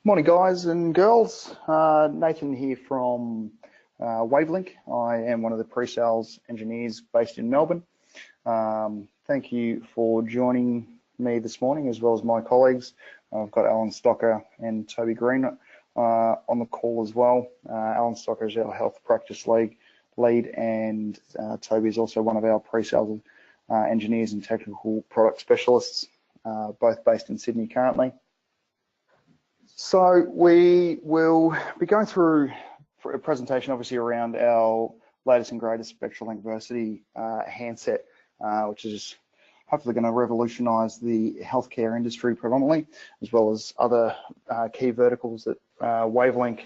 Morning, guys and girls. Nathan here from Wavelink. I am one of the pre-sales engineers based in Melbourne. Thank you for joining me this morning, as well as my colleagues. I've got Alan Stocker and Toby Green on the call as well. Alan Stocker is our health practice lead, and Toby is also one of our pre-sales engineers and technical product specialists, both based in Sydney currently. So we will be going through a presentation, obviously, around our latest and greatest Spectralink Versity handset, which is hopefully going to revolutionise the healthcare industry predominantly, as well as other key verticals that Wavelink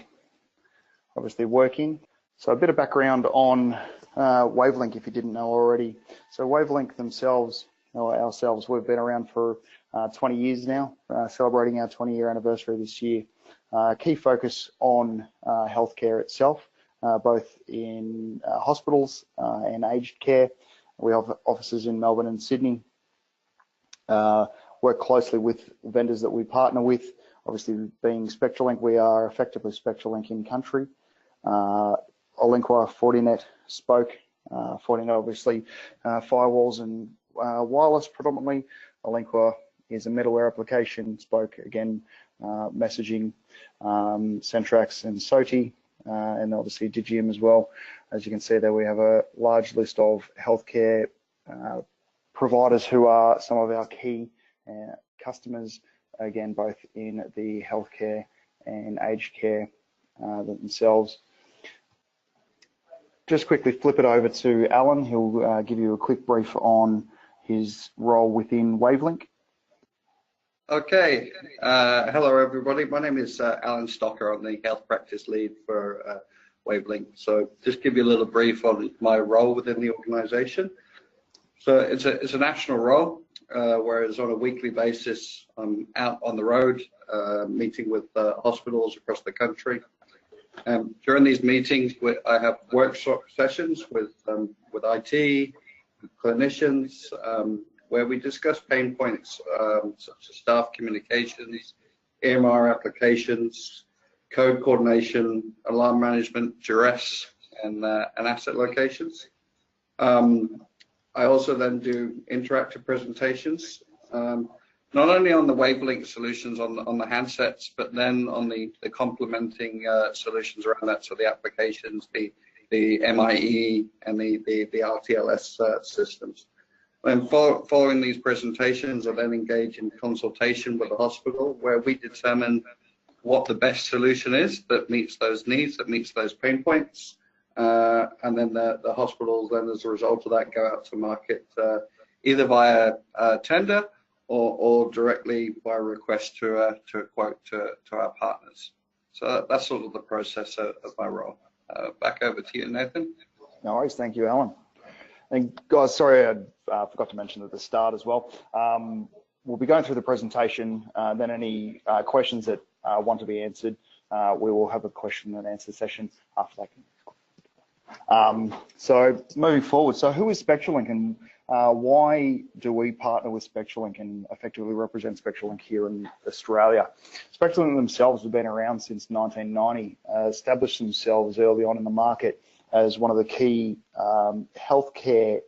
obviously work in. So a bit of background on Wavelink, if you didn't know already. So Wavelink themselves, or ourselves, we've been around for 20 years now, celebrating our 20-year anniversary this year. Key focus on healthcare itself, both in hospitals and aged care. We have offices in Melbourne and Sydney. Work closely with vendors that we partner with. Obviously, being Spectralink, we are effectively Spectralink in country. Olinqua, Fortinet, Spoke. Fortinet, obviously, firewalls and wireless predominantly. Olinqua is a middleware application. Spoke, again, messaging, Centrax and SOTI, and obviously Digium as well. As you can see there, we have a large list of healthcare providers who are some of our key customers, again, both in the healthcare and aged care themselves. Just quickly flip it over to Alan. He'll give you a quick brief on his role within Wavelink. Okay, hello everybody. My name is Alan Stocker. I'm the health practice lead for Wavelink. So just give you a little brief on my role within the organization. So it's a national role, whereas on a weekly basis, I'm out on the road, meeting with hospitals across the country. During these meetings, I have workshop sessions with IT, clinicians, where we discuss pain points such as staff communications, EMR applications, code coordination, alarm management, Duress, and asset locations. I also then do interactive presentations, not only on the Wavelink solutions on the handsets, but then on the complementing solutions around that, so the applications, the MIE, and the RTLS systems. And following these presentations, I then engage in consultation with the hospital, where we determine what the best solution is that meets those needs, that meets those pain points. And then the hospitals then, as a result of that, go out to market either via tender or directly by request to a quote to our partners. So that's sort of the process of my role. Back over to you, Nathan. No worries, thank you, Alan. And guys, sorry, I forgot to mention at the start as well. We'll be going through the presentation, then any questions that want to be answered, we will have a question and answer session after that. So moving forward, so who is Spectralink, and why do we partner with Spectralink and effectively represent Spectralink here in Australia? Spectralink themselves have been around since 1990, established themselves early on in the market as one of the key healthcare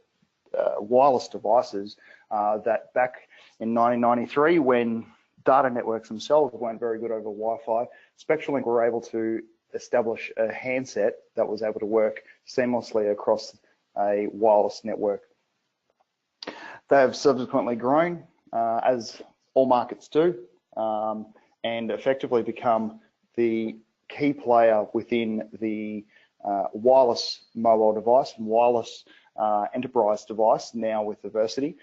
wireless devices that back in 1993, when data networks themselves weren't very good over Wi-Fi, Spectralink were able to establish a handset that was able to work seamlessly across a wireless network. They have subsequently grown, as all markets do, and effectively become the key player within the wireless mobile device and wireless enterprise device, now with the Versity,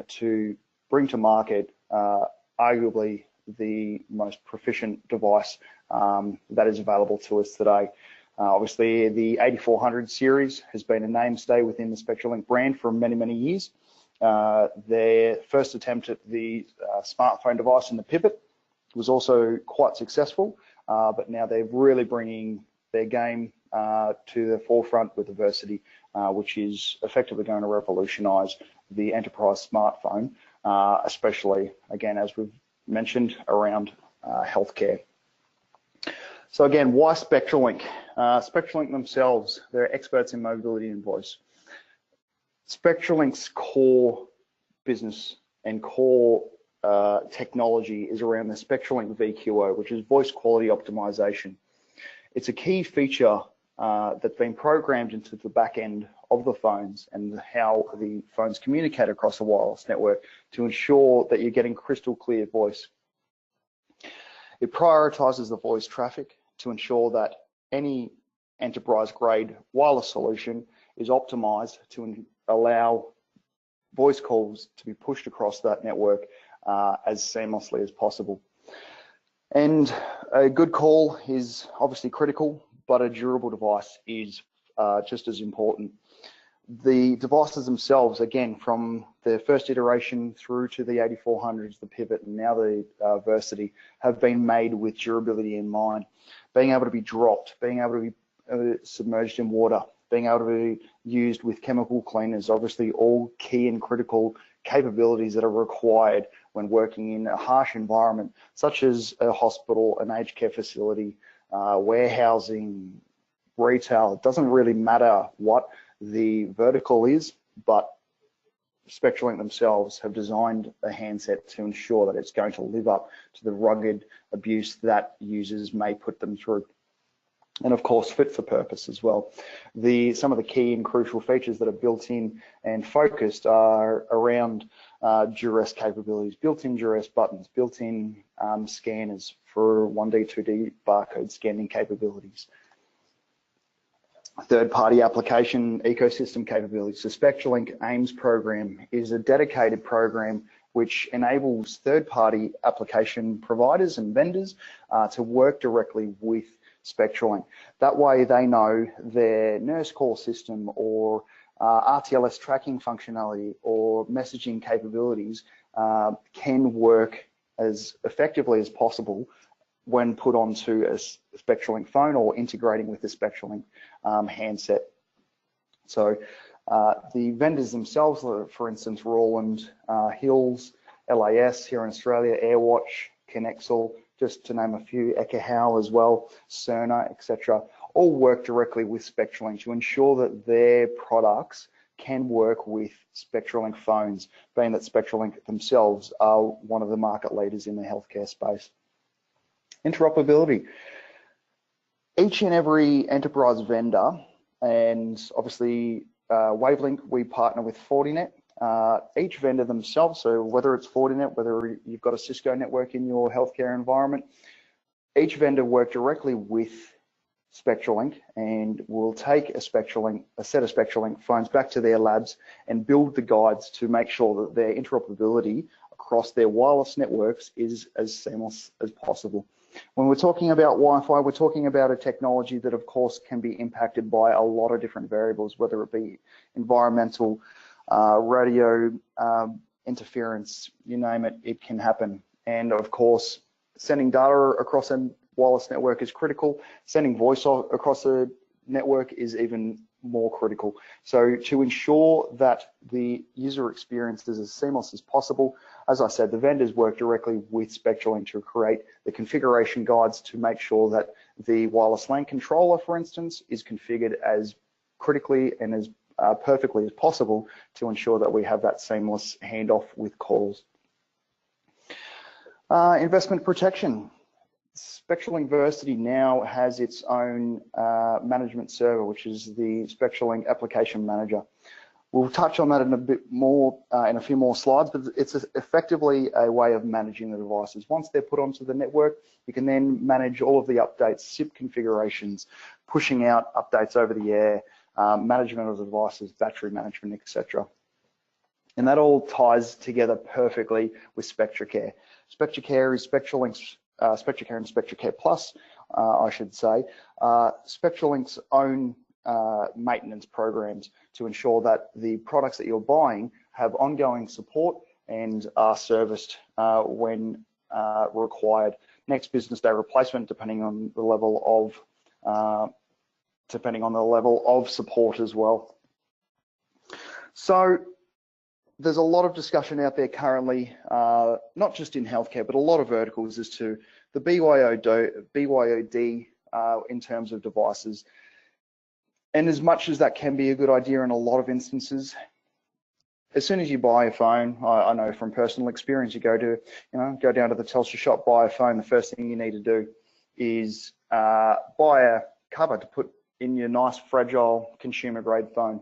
to bring to market arguably the most proficient device that is available to us today. Obviously, the 8400 series has been a mainstay within the Spectralink brand for many, many years. Their first attempt at the smartphone device in the Pivot was also quite successful, but now they're really bringing their game to the forefront with the Versity, which is effectively going to revolutionise the enterprise smartphone, especially, again, as we've mentioned, around healthcare. So again, why Spectralink? Spectralink themselves, they're experts in mobility and voice. Spectralink's core business and core technology is around the Spectralink VQO, which is voice quality optimization. It's a key feature that's been programmed into the back end of the phones and how the phones communicate across a wireless network to ensure that you're getting crystal clear voice. It prioritizes the voice traffic to ensure that any enterprise-grade wireless solution is optimized to allow voice calls to be pushed across that network as seamlessly as possible. And a good call is obviously critical, but a durable device is just as important. The devices themselves, again, from the first iteration through to the 8400s, the Pivot, and now the Versity, have been made with durability in mind. Being able to be dropped, being able to be submerged in water, being able to be used with chemical cleaners, obviously all key and critical capabilities that are required when working in a harsh environment, such as a hospital, an aged care facility, warehousing, retail. It doesn't really matter what the vertical is, but Spectralink themselves have designed a handset to ensure that it's going to live up to the rugged abuse that users may put them through. And of course, fit for purpose as well. Some of the key and crucial features that are built in and focused are around Duress capabilities, built-in Duress buttons, built-in scanners for 1D, 2D barcode scanning capabilities. Third-party application ecosystem capabilities. The Spectralink AIMS program is a dedicated program which enables third-party application providers and vendors to work directly with Spectralink. That way they know their nurse call system or RTLS tracking functionality or messaging capabilities can work as effectively as possible when put onto a Spectralink phone or integrating with the Spectralink handset. So the vendors themselves, for instance, Roland, Hills, LAS here in Australia, AirWatch, Connexel, just to name a few, Ekahau as well, Cerner, etc., all work directly with Spectralink to ensure that their products can work with Spectralink phones, being that Spectralink themselves are one of the market leaders in the healthcare space. Interoperability. Each and every enterprise vendor, and obviously Wavelink, we partner with Fortinet. Each vendor themselves, so whether it's Fortinet, whether you've got a Cisco network in your healthcare environment, each vendor work directly with Spectralink and will take a set of Spectralink phones back to their labs and build the guides to make sure that their interoperability across their wireless networks is as seamless as possible. When we're talking about Wi-Fi, we're talking about a technology that, of course, can be impacted by a lot of different variables, whether it be environmental, radio interference, you name it, it can happen. And of course, sending data across a wireless network is critical. Sending voice across a network is even more critical. So to ensure that the user experience is as seamless as possible, as I said, the vendors work directly with Spectralink to create the configuration guides to make sure that the wireless LAN controller, for instance, is configured as critically and as perfectly as possible to ensure that we have that seamless handoff with calls. Investment protection. Spectralink Versity now has its own management server, which is the Spectralink Application Manager. We'll touch on that in a bit more, in a few more slides, but it's effectively a way of managing the devices. Once they're put onto the network, you can then manage all of the updates, SIP configurations, pushing out updates over the air, management of the devices, battery management, etc. And that all ties together perfectly with SpectraCare. SpectraCare is Spectralink's SpectraCare and SpectraCare Plus, I should say, Spectralink's own maintenance programs to ensure that the products that you're buying have ongoing support and are serviced when required. Next business day replacement, depending on the level of support as well. So there's a lot of discussion out there currently, not just in healthcare, but a lot of verticals as to the BYOD in terms of devices. And as much as that can be a good idea in a lot of instances, as soon as you buy a phone, I know from personal experience, you go down to the Telstra shop, buy a phone, the first thing you need to do is buy a cover to put in your nice, fragile, consumer-grade phone.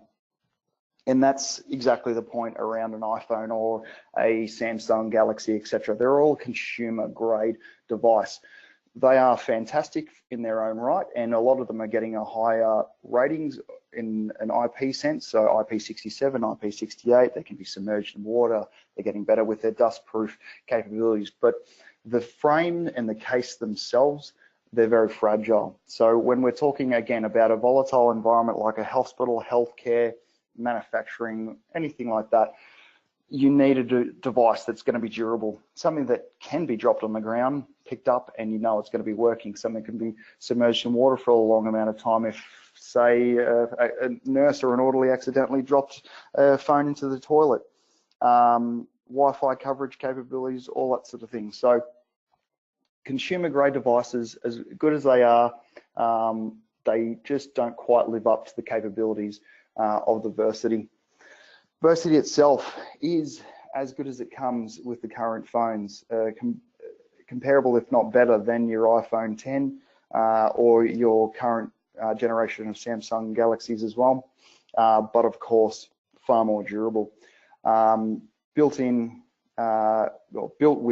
And that's exactly the point around an iPhone or a Samsung Galaxy, etc. They're all consumer-grade device. They are fantastic in their own right, and a lot of them are getting a higher ratings in an IP sense, so IP67, IP68, they can be submerged in water, they're getting better with their dust-proof capabilities, but the frame and the case themselves, they're very fragile. So when we're talking again about a volatile environment like a hospital, healthcare, manufacturing, anything like that, you need a device that's going to be durable, something that can be dropped on the ground, picked up, and you know it's going to be working. Something can be submerged in water for a long amount of time. If, say, a nurse or an orderly accidentally dropped a phone into the toilet, Wi-Fi coverage capabilities, all that sort of thing. So consumer-grade devices, as good as they are, they just don't quite live up to the capabilities of the Versity. Versity itself is as good as it comes with the current phones, comparable if not better than your iPhone 10 or your current generation of Samsung Galaxies as well, but of course far more durable. Built with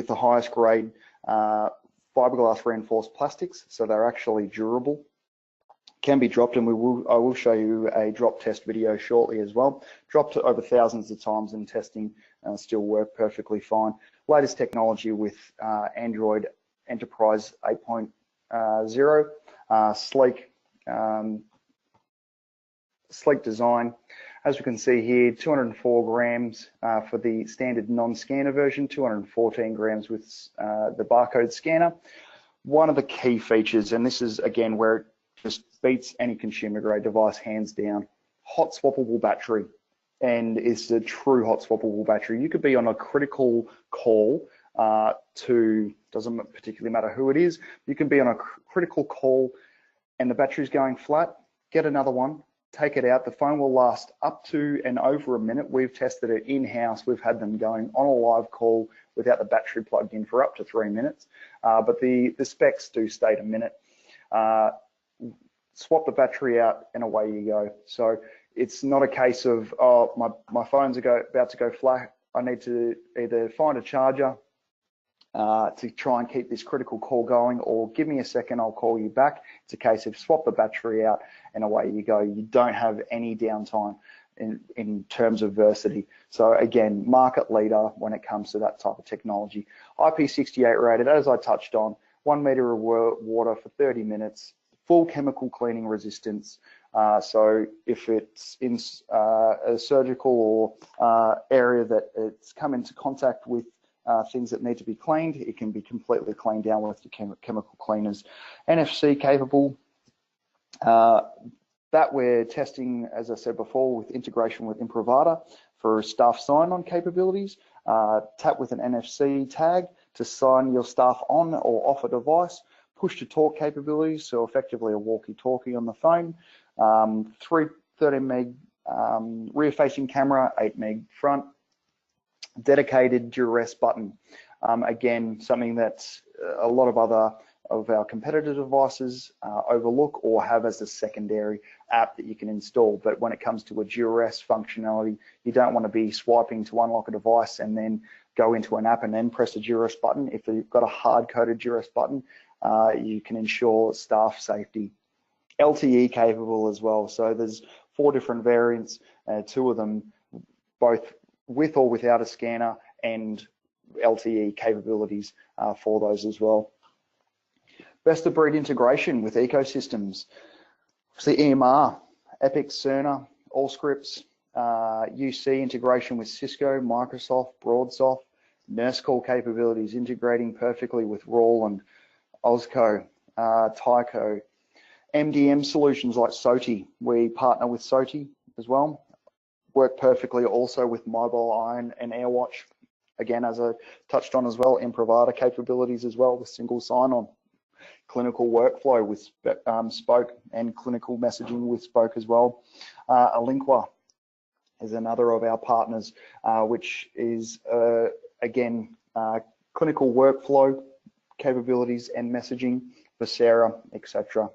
the highest grade fiberglass reinforced plastics, so they're actually durable. Can be dropped, and I will show you a drop test video shortly as well. Dropped over thousands of times in testing, still work perfectly fine. Latest technology with Android Enterprise 8.0, sleek design. As we can see here, 204 grams for the standard non-scanner version, 214 grams with the barcode scanner. One of the key features, and this is again where it just beats any consumer grade device hands down, hot swappable battery, and it's a true hot swappable battery. You could be on a critical call doesn't particularly matter who it is, you can be on a critical call and the battery's going flat, get another one, take it out. The phone will last up to and over a minute. We've tested it in-house. We've had them going on a live call without the battery plugged in for up to 3 minutes, but the specs do state a minute. Swap the battery out and away you go. So it's not a case of, oh, my phone's about to go flat, I need to either find a charger to try and keep this critical call going, or give me a second, I'll call you back. It's a case of swap the battery out and away you go. You don't have any downtime in terms of Versity. So again, market leader when it comes to that type of technology. IP68 rated, as I touched on, 1 meter of water for 30 minutes, full chemical cleaning resistance. So if it's in a surgical or area that it's come into contact with things that need to be cleaned, it can be completely cleaned down with the chemical cleaners. NFC capable, that we're testing, as I said before, with integration with Improvata for staff sign-on capabilities. Tap with an NFC tag to sign your staff on or off a device. Push to talk capabilities, so effectively a walkie-talkie on the phone. 13 meg rear facing camera, 8 meg front. Dedicated Duress button. Again, something that a lot of our competitor devices overlook or have as a secondary app that you can install. But when it comes to a Duress functionality, you don't want to be swiping to unlock a device and then go into an app and then press a Duress button. If you've got a hard-coded Duress button, you can ensure staff safety. LTE capable as well. So there's 4 different variants, 2 of them both with or without a scanner, and LTE capabilities for those as well. Best of breed integration with ecosystems. So EMR, Epic, Cerner, Allscripts, UC integration with Cisco, Microsoft, BroadSoft, nurse call capabilities integrating perfectly with Rawl and Osco, Tyco, MDM solutions like SOTI. We partner with SOTI as well. Work perfectly also with Mobile Iron and AirWatch. Again, as I touched on as well, Improvata capabilities as well with single sign-on. clinical workflow with Spoke and clinical messaging with Spoke as well. Aliqua is another of our partners, which is, again, clinical workflow capabilities and messaging for Sarah, etc.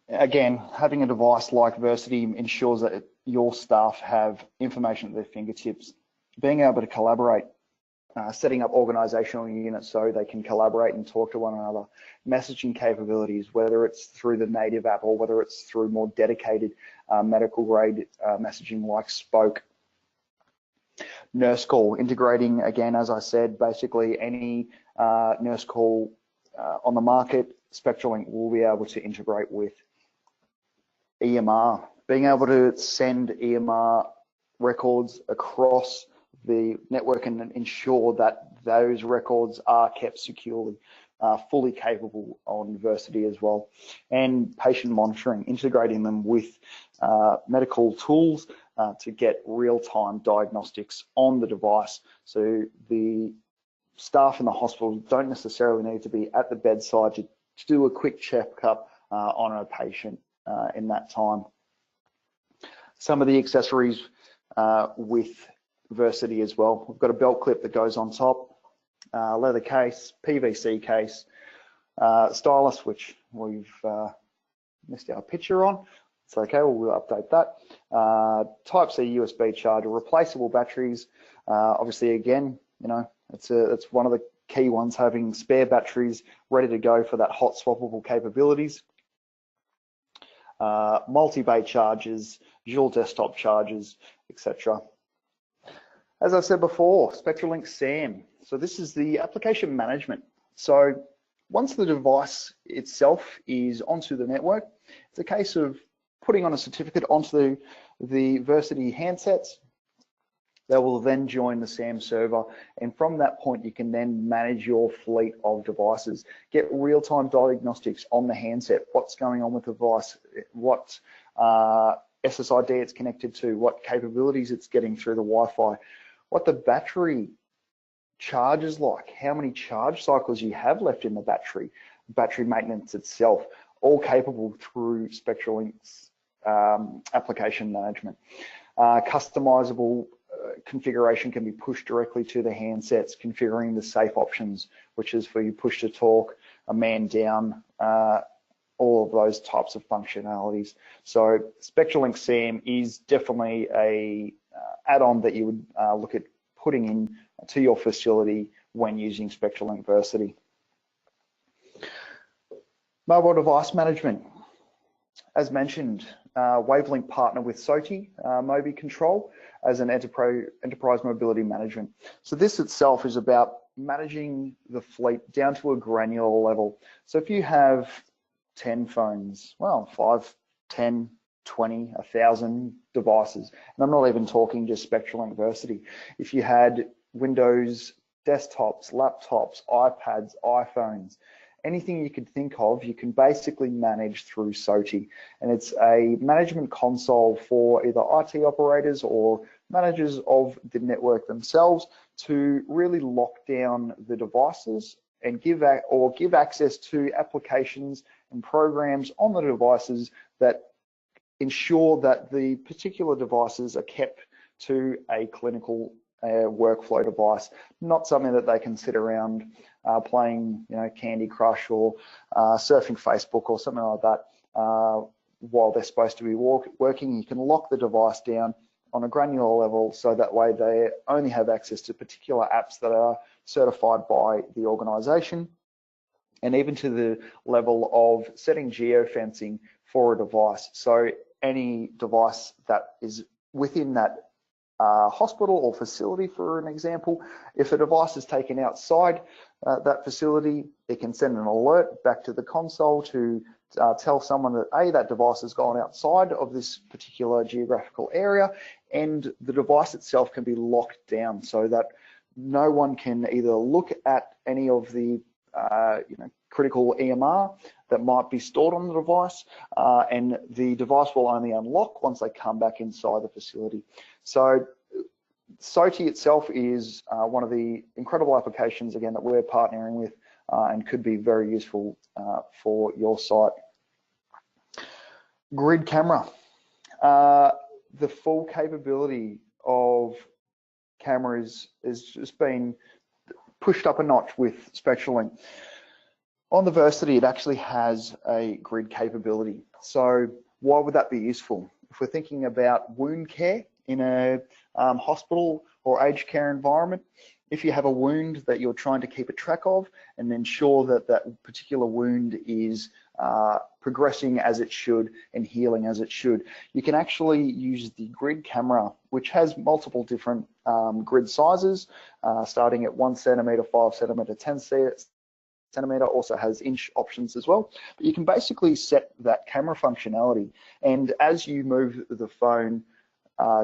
Again, having a device like Versity ensures that your staff have information at their fingertips. Being able to collaborate, setting up organizational units so they can collaborate and talk to one another, messaging capabilities, whether it's through the native app or whether it's through more dedicated medical grade messaging like Spoke. Nurse call, integrating, again, as I said, basically any nurse call on the market, Spectralink will be able to integrate with. EMR, being able to send EMR records across the network and ensure that those records are kept securely, fully capable on Versity as well. And patient monitoring, integrating them with medical tools to get real-time diagnostics on the device. So the staff in the hospital don't necessarily need to be at the bedside to do a quick checkup on a patient in that time. Some of the accessories with Versity as well. We've got a belt clip that goes on top, leather case, PVC case, stylus, which we've missed our picture on. It's okay, we'll update that. Type-C USB charger, replaceable batteries. Obviously, again, you know, it's one of the key ones, having spare batteries ready to go for that hot swappable capabilities. Multi-bay chargers, dual desktop chargers, etc. As I said before, Spectralink SAM. So this is the application management. So once the device itself is onto the network, it's a case of putting on a certificate onto the Versity handsets. They will then join the SAM server, and from that point you can then manage your fleet of devices, get real-time diagnostics on the handset, what's going on with the device, what SSID it's connected to, what capabilities it's getting through the Wi-Fi, what the battery charge is like, how many charge cycles you have left in the battery maintenance itself, all capable through Spectralink's application management. Customizable configuration can be pushed directly to the handsets, configuring the safe options, which is for you push to talk, a man down, all of those types of functionalities. So Spectralink SAM is definitely a add-on that you would look at putting in to your facility when using Spectralink Versity. Mobile device management. As mentioned, Wavelink partner with SOTI Mobi Control as an enterprise mobility management. So this itself is about managing the fleet down to a granular level. So if you have 10 phones, well, 5, 10, 20, 1,000 devices, and I'm not even talking just Spectralink Versity. If you had Windows desktops, laptops, iPads, iPhones, anything you could think of, you can basically manage through SOTI. And it's a management console for either IT operators or managers of the network themselves to really lock down the devices and give access to applications and programs on the devices that ensure that the particular devices are kept to a clinical workflow device, not something that they can sit around playing, you know, Candy Crush or surfing Facebook or something like that while they're supposed to be working. You can lock the device down on a granular level, so that way they only have access to particular apps that are certified by the organization, and even to the level of setting geofencing for a device. So any device that is within that hospital or facility, for an example, if a device is taken outside that facility, it can send an alert back to the console to tell someone that that device has gone outside of this particular geographical area, and the device itself can be locked down so that no one can either look at any of the critical EMR that might be stored on the device, and the device will only unlock once they come back inside the facility. So SOTI itself is one of the incredible applications, again, that we're partnering with and could be very useful for your site. Grid camera. The full capability of cameras is just been pushed up a notch with Spectralink. On the Versity, it actually has a grid capability. So why would that be useful? If we're thinking about wound care in a hospital or aged care environment, if you have a wound that you're trying to keep a track of and ensure that that particular wound is progressing as it should and healing as it should, you can actually use the grid camera, which has multiple different grid sizes, starting at 1 centimeter, 5 centimeter, 10 centimeter, also has inch options as well. But you can basically set that camera functionality, and as you move the phone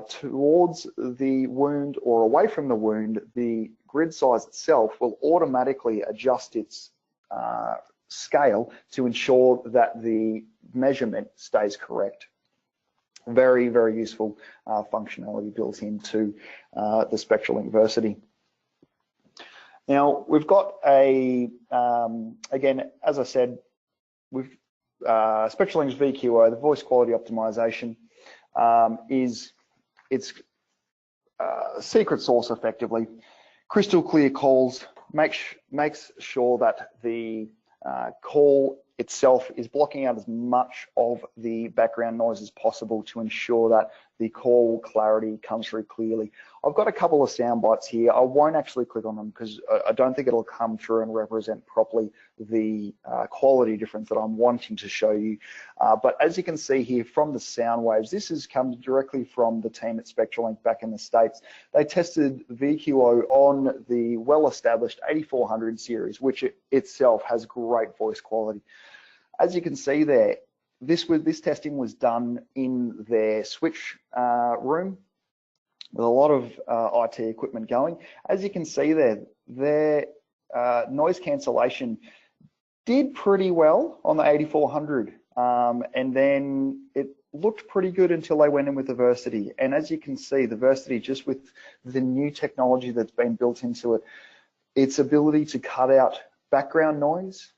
towards the wound or away from the wound, the grid size itself will automatically adjust its scale to ensure that the measurement stays correct. Very, very useful functionality built into the Spectralink Versity. Now, we've got a, again, as I said, we've Spectralink's VQO, the voice quality optimization, is its secret sauce effectively. Crystal clear calls, makes sure that the call itself is blocking out as much of the background noise as possible to ensure that the call clarity comes through clearly. I've got a couple of sound bites here. I won't actually click on them because I don't think it'll come through and represent properly the quality difference that I'm wanting to show you. But as you can see here from the sound waves, this has come directly from the team at Spectralink back in the States. They tested VQO on the well-established 8400 series, which itself has great voice quality. As you can see there, this testing was done in their switch room with a lot of IT equipment going. As you can see there, their noise cancellation did pretty well on the 8400, and then it looked pretty good until they went in with the Versity. And as you can see, the Versity, just with the new technology that's been built into it, its ability to cut out background noise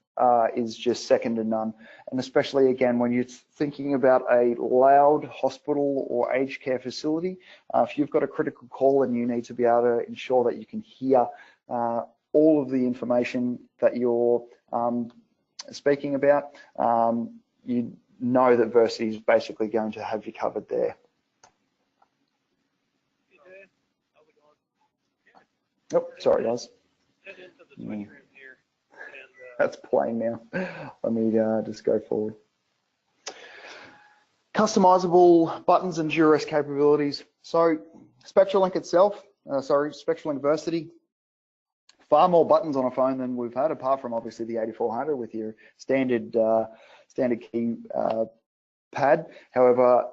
is just second to none. And especially again, when you're thinking about a loud hospital or aged care facility, if you've got a critical call and you need to be able to ensure that you can hear all of the information that you're speaking about, you know that Versity is basically going to have you covered there. Oh, sorry guys. That's playing now. Let me just go forward. Customizable buttons and Duress capabilities. So Spectralink itself, Spectralink Versity, far more buttons on a phone than we've had, apart from obviously the 8400 with your standard key pad. However,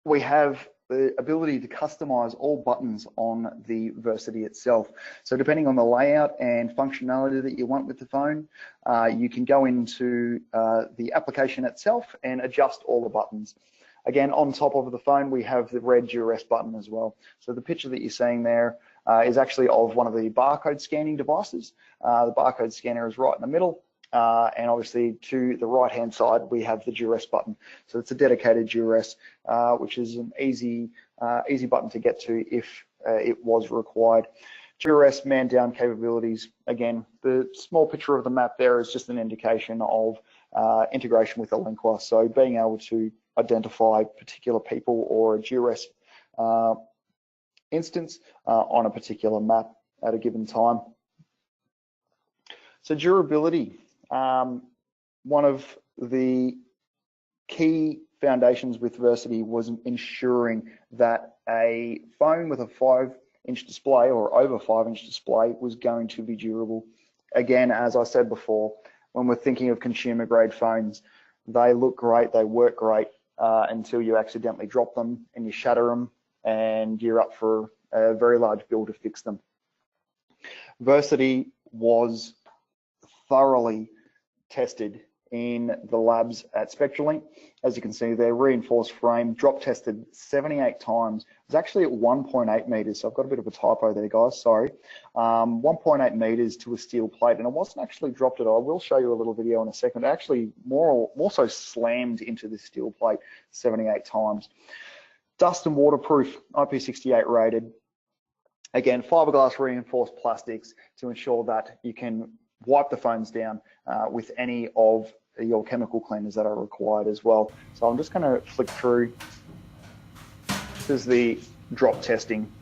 we have the ability to customize all buttons on the Versity itself. So depending on the layout and functionality that you want with the phone, you can go into the application itself and adjust all the buttons. Again, on top of the phone, we have the red Duress button as well. So the picture that you're seeing there is actually of one of the barcode scanning devices. The barcode scanner is right in the middle. And obviously to the right hand side we have the Duress button. So it's a dedicated Duress, which is an easy button to get to if it was required. Duress man down capabilities, again, the small picture of the map there is just an indication of integration with the Linkwar. So being able to identify particular people or a Duress instance on a particular map at a given time. So durability. One of the key foundations with Versity was ensuring that a phone with a 5-inch display or over 5-inch display was going to be durable. Again, as I said before, when we're thinking of consumer grade phones, they look great, they work great until you accidentally drop them and you shatter them and you're up for a very large bill to fix them. Versity was thoroughly tested in the labs at Spectralink. As you can see there, reinforced frame, drop tested 78 times. It's actually at 1.8 meters, so I've got a bit of a typo there, guys, sorry. 1.8 meters to a steel plate, and it wasn't actually dropped at all. I will show you a little video in a second. It actually more so slammed into the steel plate 78 times. Dust and waterproof, IP68 rated. Again, fiberglass reinforced plastics to ensure that you can wipe the phones down with any of your chemical cleaners that are required as well. So I'm just going to flick through. This is the drop testing.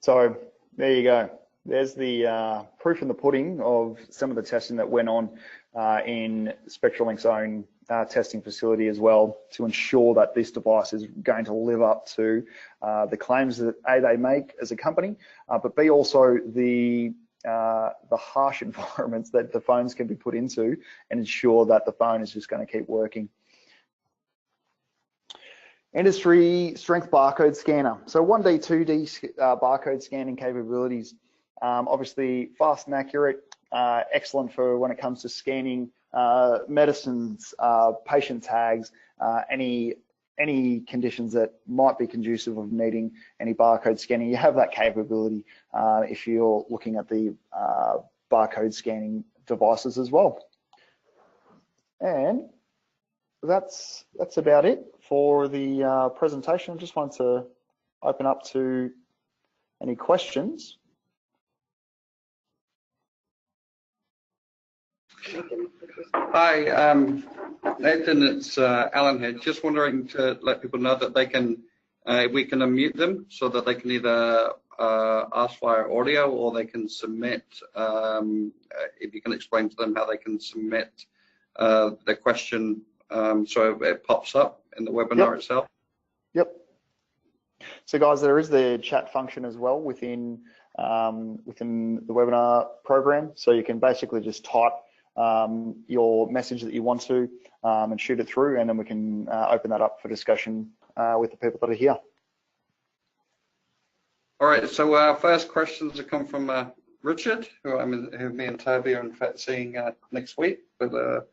So there you go. There's the proof in the pudding of some of the testing that went on in Spectralink's own testing facility as well, to ensure that this device is going to live up to the claims that A, they make as a company, but B, also the harsh environments that the phones can be put into, and ensure that the phone is just going to keep working. Industry strength barcode scanner. So 1D, 2D barcode scanning capabilities. Obviously fast and accurate, excellent for when it comes to scanning medicines, patient tags, any conditions that might be conducive of needing any barcode scanning. You have that capability if you're looking at the barcode scanning devices as well. And that's about it for the presentation. I just wanted to open up to any questions. Hi, Nathan, it's Alan here. Just wondering to let people know that they can, we can unmute them so that they can either ask via audio, or they can submit, if you can explain to them how they can submit the question so it pops up in the webinar itself. Yep. So guys, there is the chat function as well within the webinar program. So you can basically just type your message that you want to and shoot it through, and then we can open that up for discussion with the people that are here. All right, so our first questions have come from Richard, who me and Toby are in fact seeing next week. But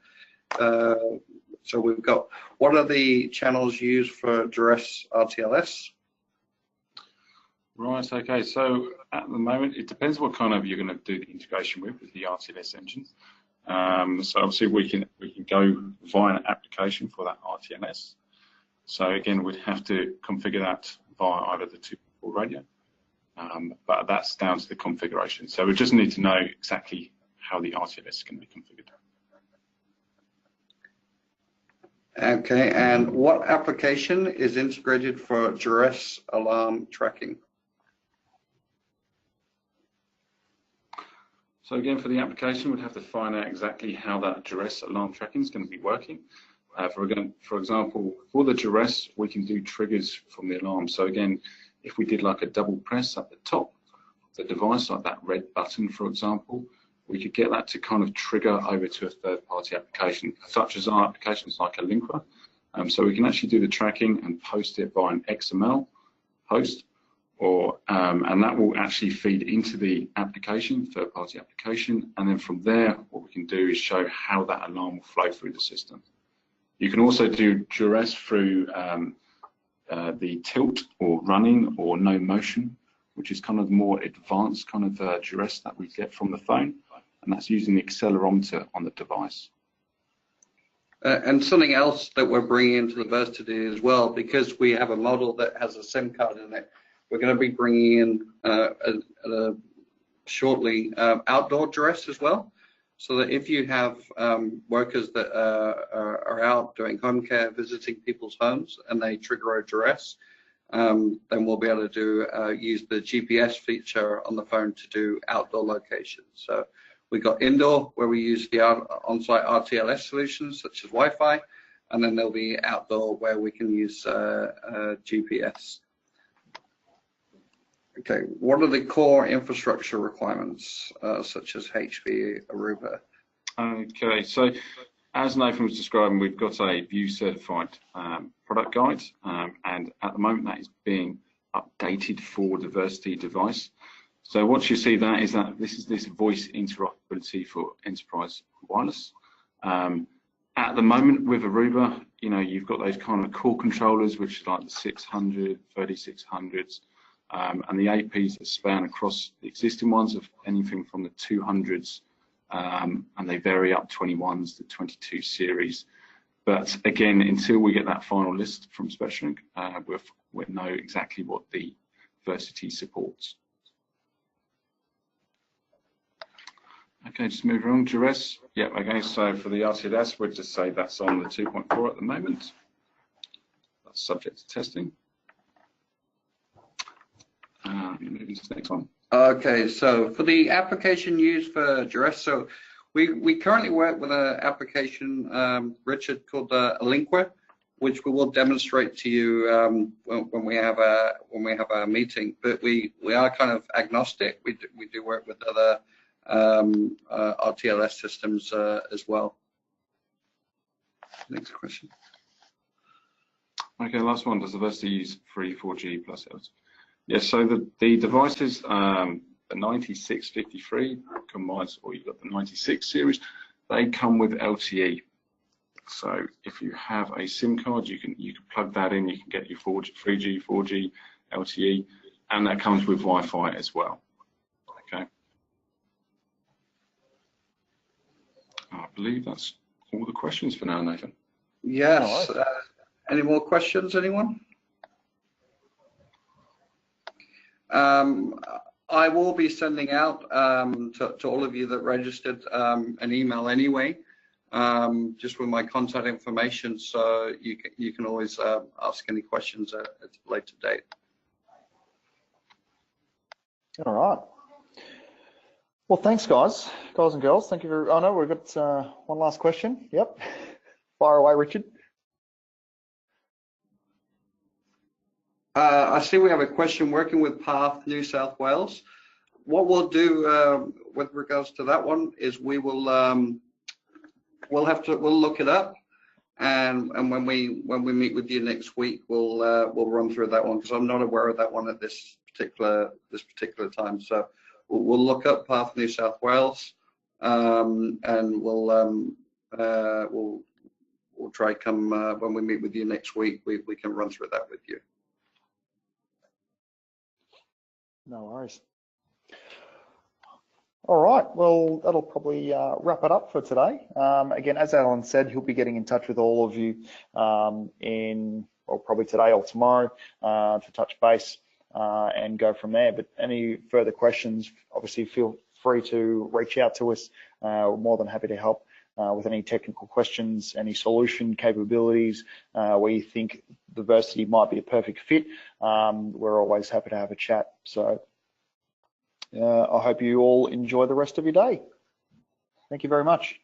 so we've got, what are the channels used for Duress RTLS? Right, okay, so at the moment, it depends what kind of you're going to do the integration with the RTLS engines. So obviously we can go via an application for that RTLS. So again, we'd have to configure that via either the 2x4 radio, but that's down to the configuration. So we just need to know exactly how the RTLS is going to be configured. Okay, and what application is integrated for Duress alarm tracking? So again, for the application, we'd have to find out exactly how that Duress alarm tracking is going to be working. For example, for the Duress, we can do triggers from the alarm. So again, if we did like a double press at the top of the device, like that red button, for example, we could get that to kind of trigger over to a third-party application, such as our applications like a linker. So we can actually do the tracking and post it by an XML post, or and that will actually feed into the application, third-party application, and then from there, what we can do is show how that alarm will flow through the system. You can also do Duress through the tilt or running or no motion, which is kind of more advanced kind of Duress that we get from the phone, and that's using the accelerometer on the device. And something else that we're bringing into the Versity as well, because we have a model that has a SIM card in it, we're going to be bringing in shortly outdoor Duress as well, so that if you have workers that are out doing home care, visiting people's homes, and they trigger a Duress, then we'll be able to do use the GPS feature on the phone to do outdoor locations. So We've got indoor, where we use the on-site RTLS solutions such as Wi-Fi, and then there'll be outdoor where we can use GPS. Okay, what are the core infrastructure requirements, such as HP, Aruba? Okay, so as Nathan was describing, we've got a View certified product guide, and at the moment that is being updated for the Versity device. So what you see that is that this is this voice interoperability for enterprise wireless. At the moment with Aruba, you know, you've got those kind of core controllers, which are like the 600, 3600s, and the APs that span across the existing ones of anything from the 200s, and they vary up 21s to 22 series. But again, until we get that final list from Spectralink, we'll know exactly what the Versity supports. Okay, just move along. Duress. Yep, okay, so for the RTLS, we'll just say that's on the 2.4 at the moment. That's subject to testing. Moving to the next one. Okay, so for the application used for Duress, so we currently work with an application, Richard, called Linkwa, which we will demonstrate to you when we have a meeting. But we are kind of agnostic. We do work with other RTLS systems as well. Next question. Okay, last one. Does the Versity use free 4G plus LTE? Yes, so the devices, the 9653 combines, or you've got the 96 series, they come with LTE. So if you have a SIM card, you can plug that in, you can get your 4G, 3G, 4G, LTE, and that comes with Wi-Fi as well. Okay. I believe that's all the questions for now, Nathan. Yes. Any more questions, anyone? I will be sending out to all of you that registered an email anyway, just with my contact information, so you can always ask any questions at a later date. All right. Well, thanks, guys and girls. Thank you for. Oh no, we've got one last question. Yep. Fire away, Richard. I see we have a question working with Path New South Wales. What we'll do with regards to that one is we will we'll look it up, and when we meet with you next week, we'll run through that one, because I'm not aware of that one at this particular time. So we'll look up Path New South Wales, and we'll try come when we meet with you next week, we can run through that with you. No worries. All right, well, that'll probably wrap it up for today. Again, as Alan said, he'll be getting in touch with all of you probably today or tomorrow to touch base and go from there. But any further questions, obviously feel free to reach out to us. We're more than happy to help with any technical questions, any solution capabilities, where you think the Versity might be a perfect fit. We're always happy to have a chat. So I hope you all enjoy the rest of your day. Thank you very much.